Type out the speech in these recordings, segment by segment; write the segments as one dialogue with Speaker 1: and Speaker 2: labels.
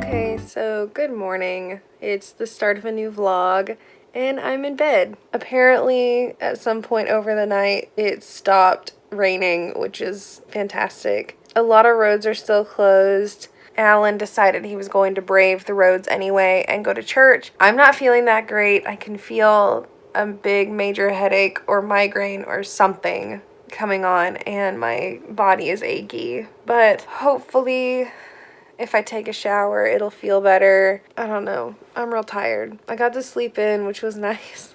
Speaker 1: Okay, so good morning. It's the start of a new vlog and I'm in bed. Apparently at some point over the night it stopped raining, which is fantastic. A lot of roads are still closed. Alan decided he was going to brave the roads anyway and go to church. I'm not feeling that great. I can feel a big major headache or migraine or something coming on and my body is achy. But hopefully if I take a shower, it'll feel better. I don't know. I'm real tired. I got to sleep in, which was nice.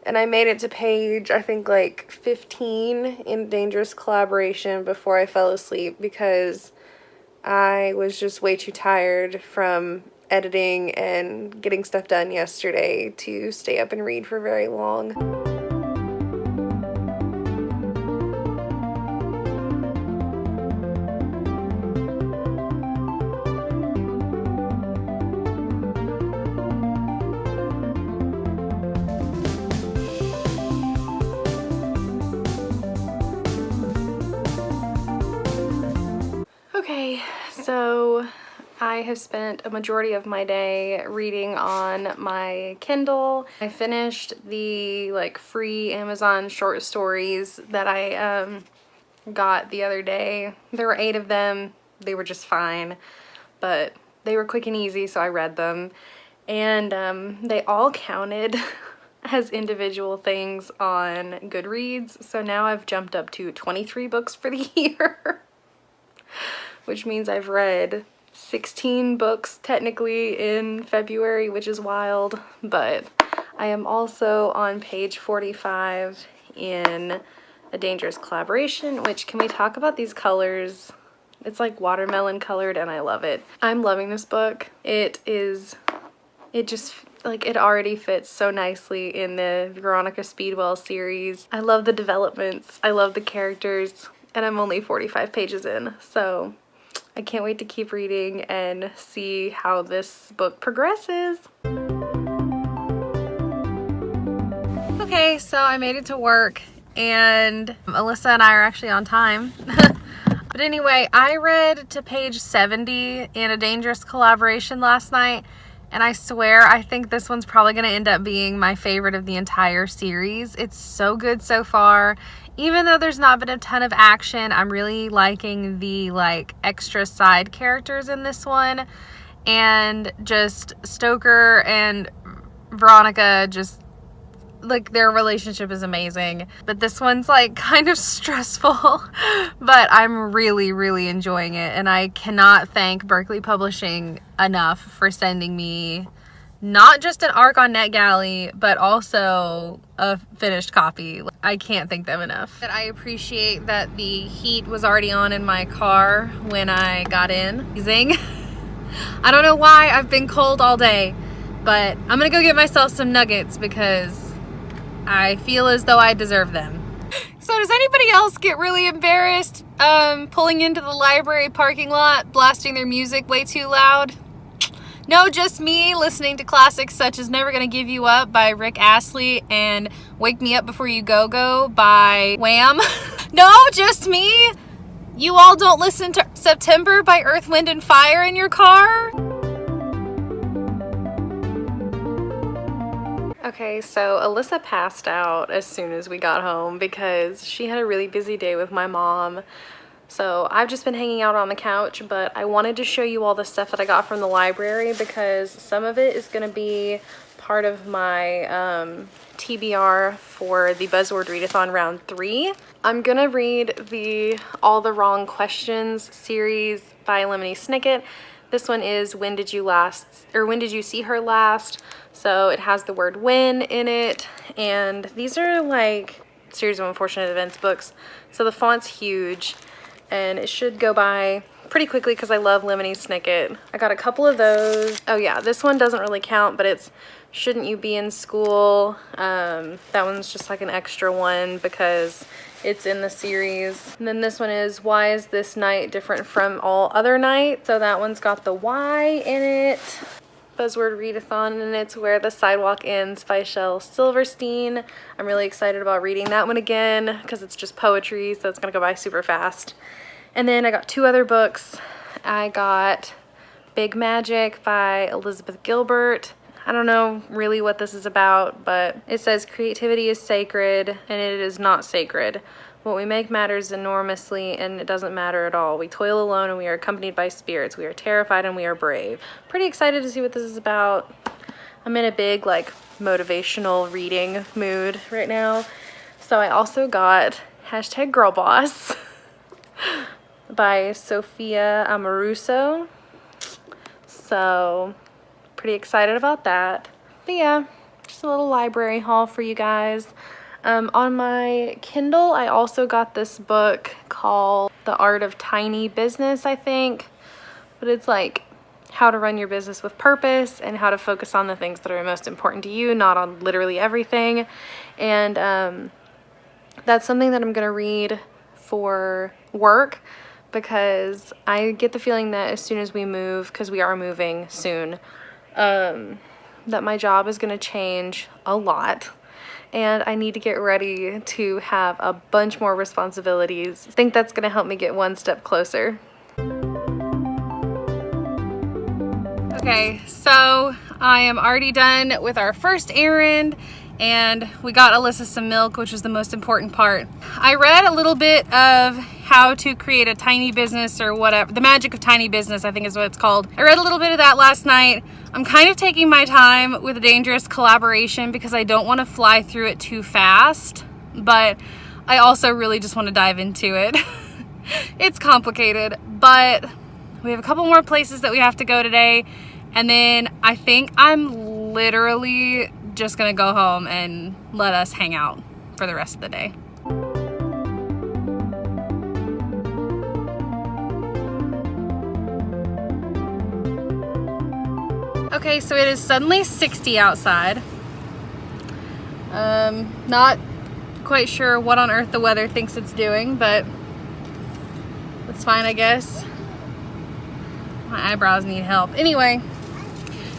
Speaker 1: And I made it to page, I think like 15 in Dangerous Collaboration before I fell asleep because I was just way too tired from editing and getting stuff done yesterday to stay up and read for very long. Okay, so I have spent a majority of my day reading on my Kindle. I finished the free Amazon short stories that I got the other day. There were 8 of them. They were just fine, but they were quick and easy, so I read them. And they all counted as individual things on Goodreads, so now I've jumped up to 23 books for the year. Which means I've read 16 books technically in February, which is wild, but I am also on page 45 in A Dangerous Collaboration, which, can we talk about these colors? It's like watermelon colored and I love it. I'm loving this book. It already fits so nicely in the Veronica Speedwell series. I love the developments, I love the characters, and I'm only 45 pages in, so I can't wait to keep reading and see how this book progresses. Okay, so I made it to work and Alyssa and I are actually on time. But anyway, I read to page 70 in A Dangerous Collaboration last night, and I swear I think this one's probably going to end up being my favorite of the entire series. It's so good so far. Even though there's not been a ton of action, I'm really liking the extra side characters in this one. And just Stoker and Veronica, just their relationship is amazing. But this one's kind of stressful, but I'm really enjoying it. And I cannot thank Berkeley Publishing enough for sending me not just an arc on NetGalley, but also a finished copy. I can't thank them enough. But I appreciate that the heat was already on in my car when I got in. Zing. I don't know why I've been cold all day, but I'm gonna go get myself some nuggets because I feel as though I deserve them. So does anybody else get really embarrassed pulling into the library parking lot, blasting their music way too loud? No, just me listening to classics such as Never Gonna Give You Up by Rick Astley and Wake Me Up Before You Go Go by Wham. No, just me. You all don't listen to September by Earth, Wind and Fire in your car? Okay, so Alyssa passed out as soon as we got home because she had a really busy day with my mom. So I've just been hanging out on the couch, but I wanted to show you all the stuff that I got from the library because some of it is going to be part of my TBR for the Buzzword Readathon Round 3. I'm going to read the All the Wrong Questions series by Lemony Snicket. This one is When Did You See Her Last? So it has the word when in it, and these are Series of Unfortunate Events books. So the font's huge. And it should go by pretty quickly because I love Lemony Snicket. I got a couple of those. Oh yeah, this one doesn't really count, but it's Shouldn't You Be in School? That one's just an extra one because it's in the series. And then this one is Why Is This Night Different from All Other Nights? So that one's got the Y in it. Buzzword Readathon, and it's Where the Sidewalk Ends by Shel Silverstein. I'm really excited about reading that one again because it's just poetry, so it's gonna go by super fast. And then I got 2 other books. I got Big Magic by Elizabeth Gilbert. I don't know really what this is about, but it says creativity is sacred and it is not sacred. What we make matters enormously and it doesn't matter at all. We toil alone and we are accompanied by spirits. We are terrified and we are brave. Pretty excited to see what this is about. I'm in a big like motivational reading mood right now. So I also got #girlboss by Sophia Amoruso. So pretty excited about that. But yeah, just a little library haul for you guys. On my Kindle, I also got this book called The Art of Tiny Business, I think. But it's like how to run your business with purpose and how to focus on the things that are most important to you, not on literally everything. And that's something that I'm gonna read for work because I get the feeling that as soon as we move, because we are moving soon, that my job is gonna change a lot. And I need to get ready to have a bunch more responsibilities. I think that's gonna help me get one step closer. Okay, so I am already done with our first errand and we got Alyssa some milk, which was the most important part. I read a little bit of how to create a tiny business or whatever, the magic of tiny business, I think is what it's called. I read a little bit of that last night. I'm kind of taking my time with a dangerous collaboration because I don't want to fly through it too fast, but I also really just want to dive into it. It's complicated, but we have a couple more places that we have to go today, and then I think I'm literally just gonna go home and let us hang out for the rest of the day. Okay, so it is suddenly 60 outside. Not quite sure what on earth the weather thinks it's doing, but it's fine, I guess. My eyebrows need help. Anyway,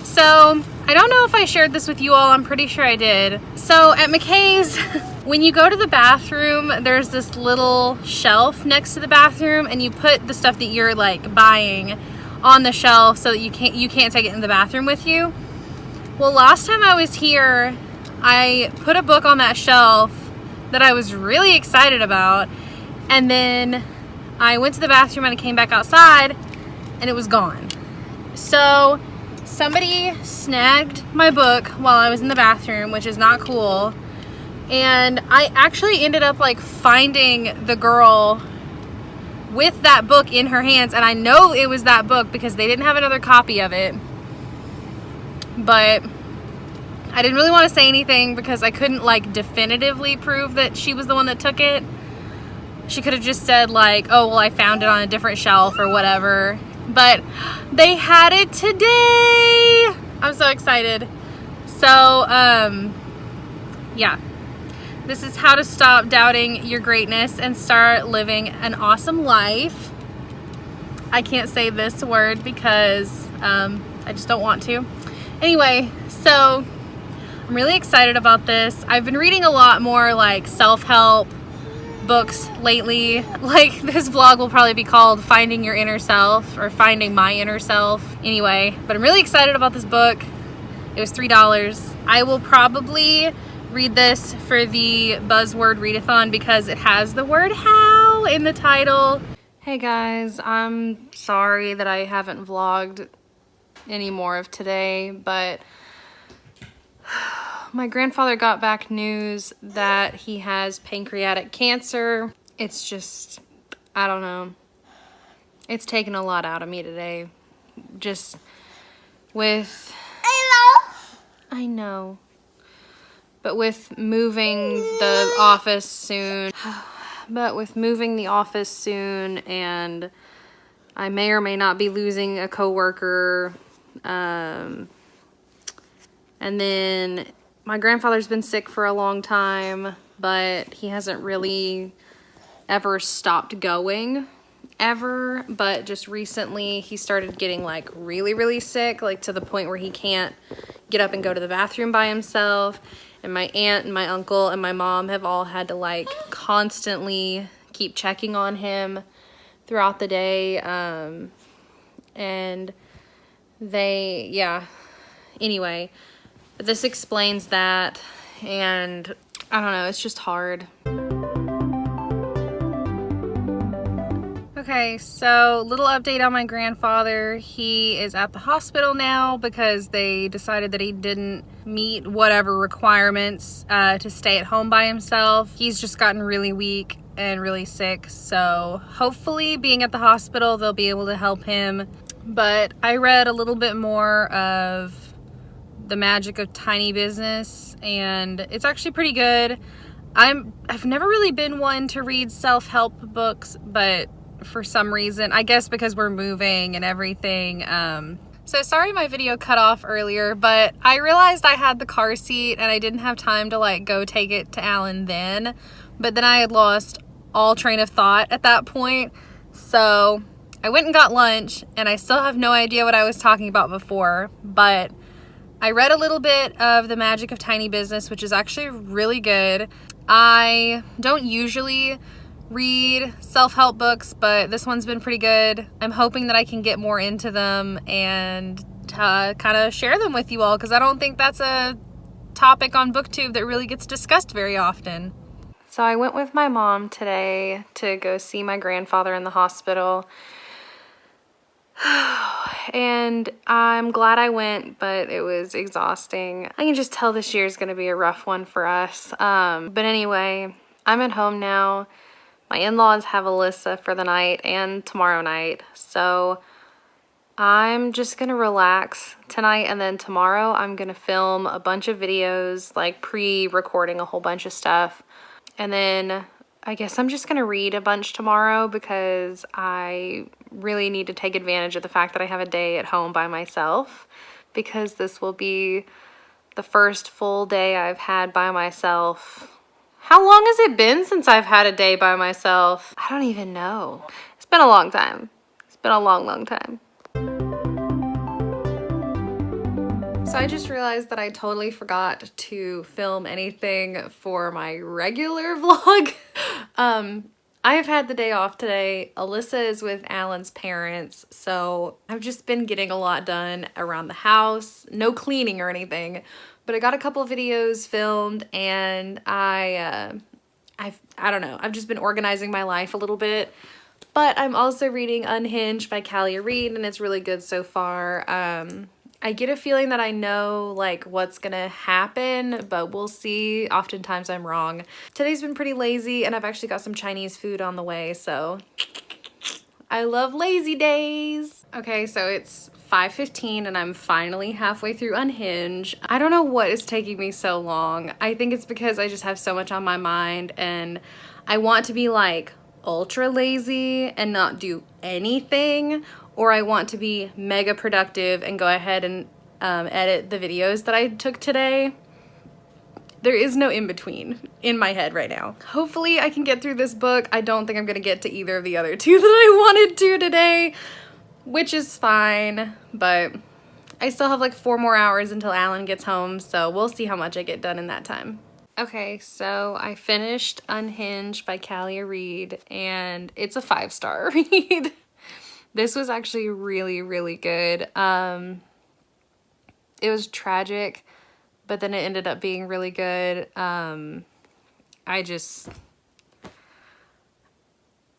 Speaker 1: so I don't know if I shared this with you all. I'm pretty sure I did. So at McKay's, when you go to the bathroom, there's this little shelf next to the bathroom, and you put the stuff that you're like buying on the shelf so that you can't take it in the bathroom with you. Well, last time I was here, I put a book on that shelf that I was really excited about, and then I went to the bathroom and I came back outside and it was gone. So somebody snagged my book while I was in the bathroom, which is not cool. And I actually ended up like finding the girl with that book in her hands, and I know it was that book because they didn't have another copy of it. But I didn't really want to say anything because I couldn't like definitively prove that she was the one that took it. She could have just said like, oh well, I found it on a different shelf or whatever. But they had it today. I'm so excited. So yeah, this is how to stop doubting your greatness and start living an awesome life. I can't say this word because I just don't want to. Anyway, so I'm really excited about this. I've been reading a lot more like self-help books lately. Like this vlog will probably be called Finding Your Inner Self or Finding My Inner Self. Anyway, but I'm really excited about this book. It was $3. I will probably read this for the buzzword readathon because it has the word how in the title. Hey guys, I'm sorry that I haven't vlogged any more of today, but my grandfather got back news that he has pancreatic cancer. It's just, I don't know. It's taken a lot out of me today. Just with... I know. But with moving the office soon... and I may or may not be losing a coworker. And then my grandfather's been sick for a long time, but he hasn't really ever stopped going, ever. But just recently he started getting like really, really sick, like to the point where he can't get up and go to the bathroom by himself. And my aunt and my uncle and my mom have all had to like constantly keep checking on him throughout the day. And yeah, anyway, this explains that, and I don't know, it's just hard. Okay, so little update on my grandfather. He is at the hospital now because they decided that he didn't meet whatever requirements to stay at home by himself. He's just gotten really weak and really sick, so hopefully being at the hospital they'll be able to help him. But I read a little bit more of The Magic of Tiny Business, and it's actually pretty good. I've never really been one to read self-help books, but for some reason, I guess because we're moving and everything. So sorry my video cut off earlier, but I realized I had the car seat and I didn't have time to like go take it to Alan then, but then I had lost all train of thought at that point. So I went and got lunch and I still have no idea what I was talking about before, but I read a little bit of The Magic of Tiny Business, which is actually really good. I don't usually read self-help books, but this one's been pretty good. I'm hoping that I can get more into them and kind of share them with you all, because I don't think that's a topic on booktube that really gets discussed very often. So I went with my mom today to go see my grandfather in the hospital. And I'm glad I went, but it was exhausting. I can just tell this year's gonna be a rough one for us. But anyway, I'm at home now. My in-laws have Alyssa for the night and tomorrow night, so I'm just gonna relax tonight, and then tomorrow I'm gonna film a bunch of videos, like pre-recording a whole bunch of stuff. And then I guess I'm just gonna read a bunch tomorrow because I really need to take advantage of the fact that I have a day at home by myself, because this will be the first full day I've had by myself. How long has it been since I've had a day by myself? I don't even know. It's been a long time. It's been a long, long time. So I just realized that I totally forgot to film anything for my regular vlog. I have had the day off today. Alyssa is with Alan's parents, so I've just been getting a lot done around the house. No cleaning or anything, but I got a couple of videos filmed, and I don't know, I've just been organizing my life a little bit. But I'm also reading Unhinged by Callie Reed, and it's really good so far. I get a feeling that I know like what's gonna happen, but we'll see. Oftentimes I'm wrong. Today's been pretty lazy, and I've actually got some Chinese food on the way, so I love lazy days. Okay, so it's 5:15 and I'm finally halfway through Unhinged. I don't know what is taking me so long. I think it's because I just have so much on my mind, and I want to be like ultra lazy and not do anything, or I want to be mega productive and go ahead and edit the videos that I took today. There is no in between in my head right now. Hopefully I can get through this book. I don't think I'm gonna get to either of the other two that I wanted to today, which is fine, but I still have like 4 more hours until Alan gets home, so we'll see how much I get done in that time. Okay, so I finished Unhinged by Callie Reed, and it's a 5-star read. This was actually really, really good. It was tragic, but then it ended up being really good. That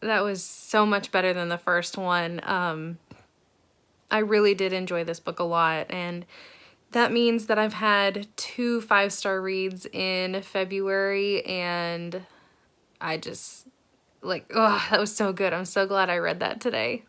Speaker 1: was so much better than the first one. I really did enjoy this book a lot, and that means that I've had 2 5-star reads in February, and I just, like, oh, that was so good. I'm so glad I read that today.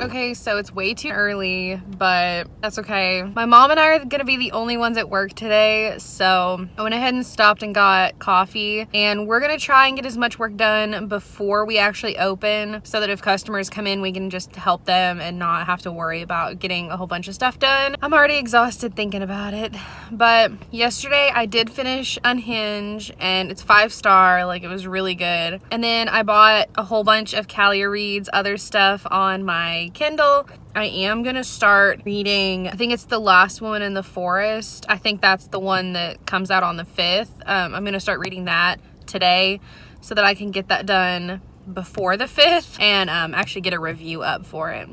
Speaker 1: Okay, so it's way too early, but that's okay. My mom and I are gonna be the only ones at work today, so I went ahead and stopped and got coffee, and we're gonna try and get as much work done before we actually open, so that if customers come in, we can just help them and not have to worry about getting a whole bunch of stuff done. I'm already exhausted thinking about it, but yesterday I did finish Unhinged, and it's 5-star, like it was really good. And then I bought a whole bunch of Callie Reed's other stuff on my Kindle. I am gonna start reading, I think it's The Last Woman in the Forest. I think that's the one that comes out on the 5th. I'm gonna start reading that today so that I can get that done before the 5th and actually get a review up for it.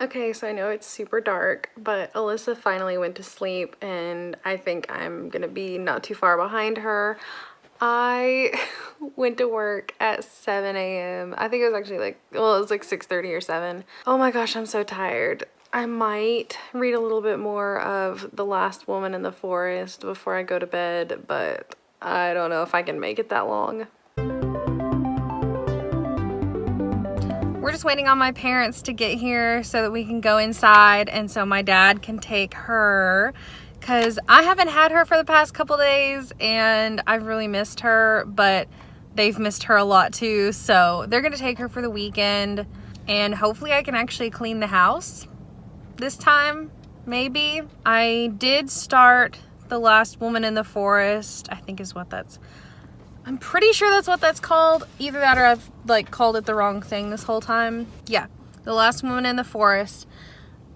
Speaker 1: Okay, so I know it's super dark, but Alyssa finally went to sleep and I think I'm gonna be not too far behind her. I went to work at 7 a.m. I think it was actually like, well, it was like 6:30 or 7. Oh my gosh, I'm so tired. I might read a little bit more of The Last Woman in the Forest before I go to bed, but I don't know if I can make it that long. We're just waiting on my parents to get here so that we can go inside and so my dad can take her, because I haven't had her for the past couple days and I've really missed her, but they've missed her a lot too. So they're gonna take her for the weekend and hopefully I can actually clean the house this time, maybe. I did start The Last Woman in the Forest, I think is what that's, I'm pretty sure that's what that's called. Either that or I've like called it the wrong thing this whole time. Yeah, The Last Woman in the Forest.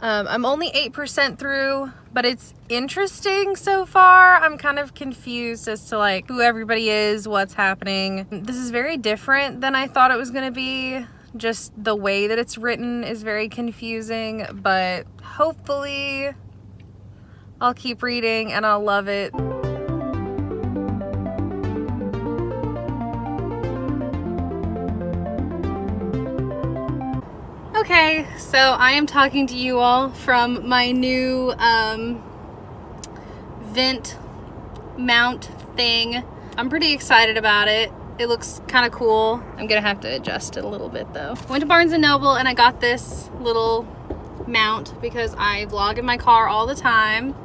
Speaker 1: I'm only 8% through, but it's interesting so far. I'm kind of confused as to like who everybody is, what's happening. This is very different than I thought it was gonna be. Just the way that it's written is very confusing, but hopefully I'll keep reading and I'll love it. Okay, so I am talking to you all from my new vent mount thing. I'm pretty excited about it. It looks kind of cool. I'm gonna have to adjust it a little bit though. Went to Barnes & Noble and I got this little mount because I vlog in my car all the time.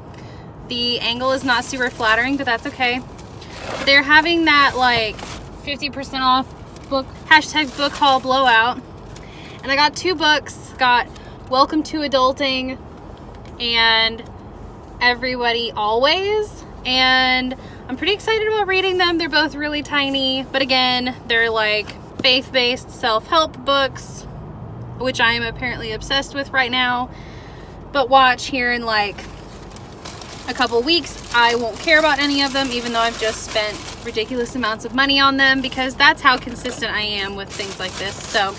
Speaker 1: The angle is not super flattering, but that's okay. They're having that like 50% off book, #book haul blowout. And I got 2 books. Got Welcome to Adulting and Everybody Always. And I'm pretty excited about reading them. They're both really tiny, but again, they're like faith-based self-help books, which I am apparently obsessed with right now. But watch, here in like a couple weeks, I won't care about any of them, even though I've just spent ridiculous amounts of money on them, because that's how consistent I am with things like this. So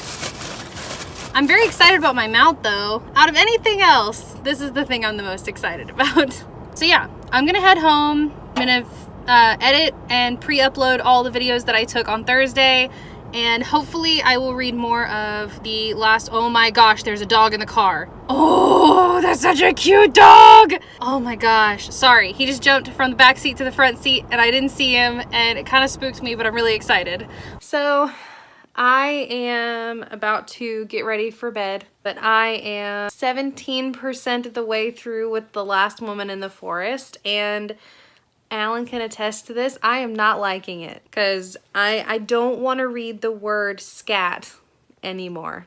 Speaker 1: I'm very excited about my mount though. Out of anything else, this is the thing I'm the most excited about. So yeah, I'm gonna head home. I'm gonna edit and pre-upload all the videos that I took on Thursday, and hopefully I will read more of the last, oh my gosh, there's a dog in the car. Oh, that's such a cute dog. Oh my gosh, sorry. He just jumped from the back seat to the front seat and I didn't see him and it kind of spooked me, but I'm really excited. So I am about to get ready for bed, but I am 17% of the way through with The Last Woman in the Forest, and Alan can attest to this. I am not liking it because I don't want to read the word scat anymore.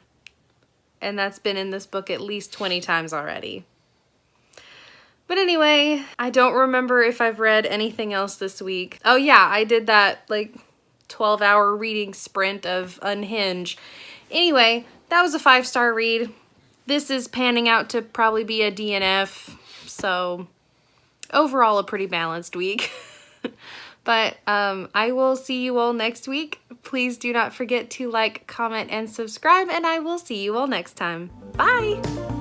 Speaker 1: And that's been in this book at least 20 times already. But anyway, I don't remember if I've read anything else this week. Oh yeah, I did that like 12-hour reading sprint of Unhinged. Anyway, that was a 5-star read. This is panning out to probably be a DNF, so overall a pretty balanced week. But I will see you all next week. Please do not forget to like, comment, and subscribe, and I will see you all next time. Bye!